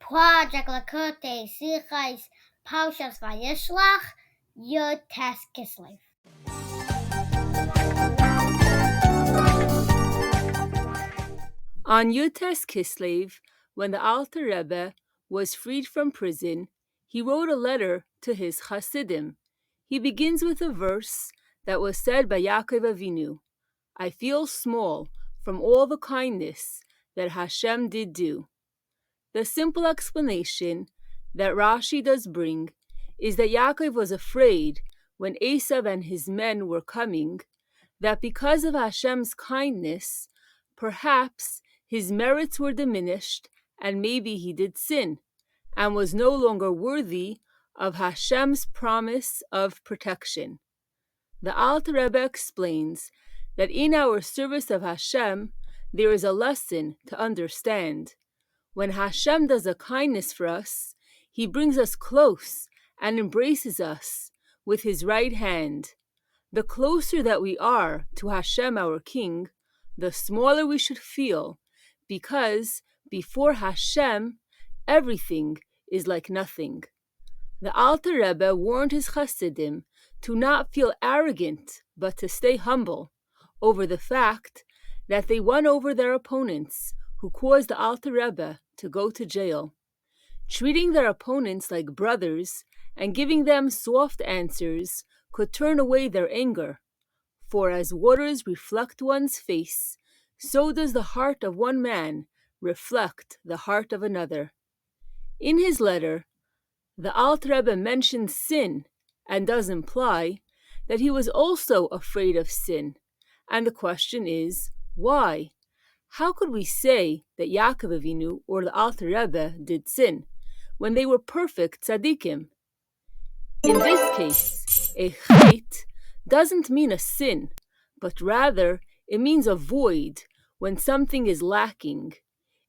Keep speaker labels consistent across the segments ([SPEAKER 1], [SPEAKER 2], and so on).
[SPEAKER 1] Project Lakotei Sichais Paushas Vayishlach Yud Tes Kislev.
[SPEAKER 2] On Yud Tes Kislev, when the Alter Rebbe was freed from prison, he wrote a letter to his Hasidim. He begins with a verse that was said by Yaakov Avinu, "I feel small from all the kindness that Hashem did do." The simple explanation that Rashi does bring is that Yaakov was afraid when Esav and his men were coming, that because of Hashem's kindness, perhaps his merits were diminished and maybe he did sin and was no longer worthy of Hashem's promise of protection. The Alter Rebbe explains that in our service of Hashem, there is a lesson to understand. When Hashem does a kindness for us, he brings us close and embraces us with his right hand. The closer that we are to Hashem, our King, the smaller we should feel, because before Hashem, everything is like nothing. The Alter Rebbe warned his Hasidim to not feel arrogant, but to stay humble over the fact that they won over their opponents, who caused the Alter Rebbe to go to jail. Treating their opponents like brothers and giving them soft answers could turn away their anger. For as waters reflect one's face, so does the heart of one man reflect the heart of another. In his letter, the Alter Rebbe mentions sin and does imply that he was also afraid of sin. And the question is, why? How could we say that Yaakov Avinu or the Alter Rebbe did sin when they were perfect tzaddikim? In this case, a chait doesn't mean a sin, but rather it means a void when something is lacking.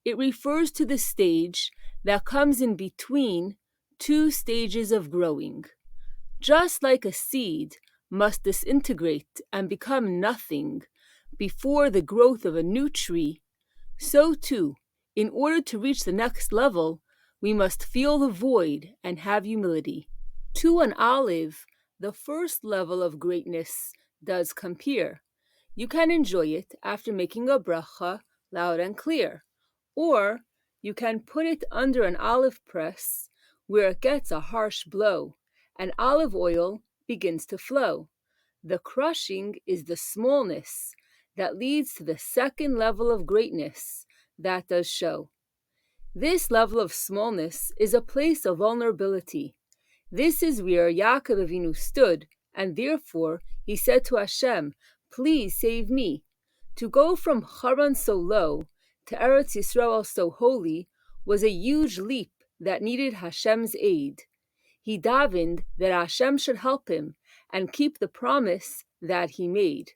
[SPEAKER 2] It refers to the stage that comes in between two stages of growing. Just like a seed must disintegrate and become nothing before the growth of a new tree, so too, in order to reach the next level, we must feel the void and have humility. To an olive, the first level of greatness does compare. You can enjoy it after making a bracha loud and clear, or you can put it under an olive press where it gets a harsh blow and olive oil begins to flow. The crushing is the smallness that leads to the second level of greatness that does show. This level of smallness is a place of vulnerability. This is where Yaakov Avinu stood, and therefore he said to Hashem, "Please save me." To go from Haran so low to Eretz Yisrael so holy was a huge leap that needed Hashem's aid. He davened that Hashem should help him and keep the promise that he made.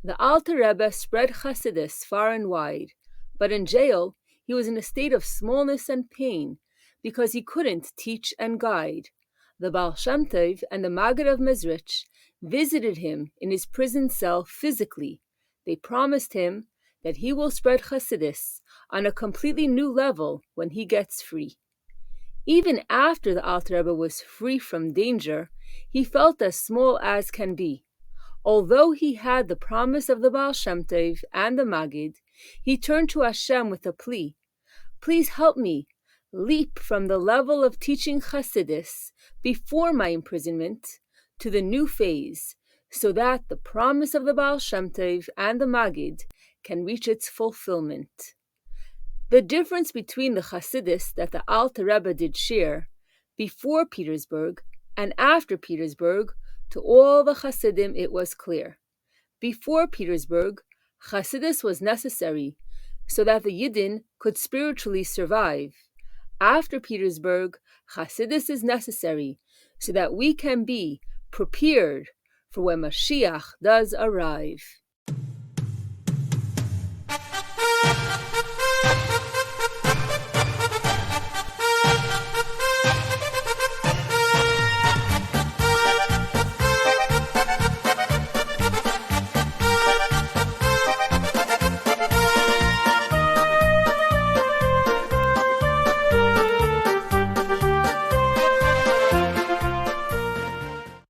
[SPEAKER 2] The Alter Rebbe spread Chassidus far and wide, but in jail he was in a state of smallness and pain because he couldn't teach and guide. The Baal Shem Tov and the Maggid of Mezrich visited him in his prison cell physically. They promised him that he will spread Chassidus on a completely new level when he gets free. Even after the Alter Rebbe was free from danger, he felt as small as can be. Although he had the promise of the Baal Shem Tov and the Maggid, he turned to Hashem with a plea. "Please help me leap from the level of teaching Chassidus before my imprisonment to the new phase, so that the promise of the Baal Shem Tov and the Maggid can reach its fulfillment." The difference between the Chassidus that the Alter Rebbe did share before Petersburg and after Petersburg, to all the Hasidim it was clear. Before Petersburg, Chassidus was necessary so that the Yidden could spiritually survive. After Petersburg, Chassidus is necessary so that we can be prepared for when Mashiach does arrive.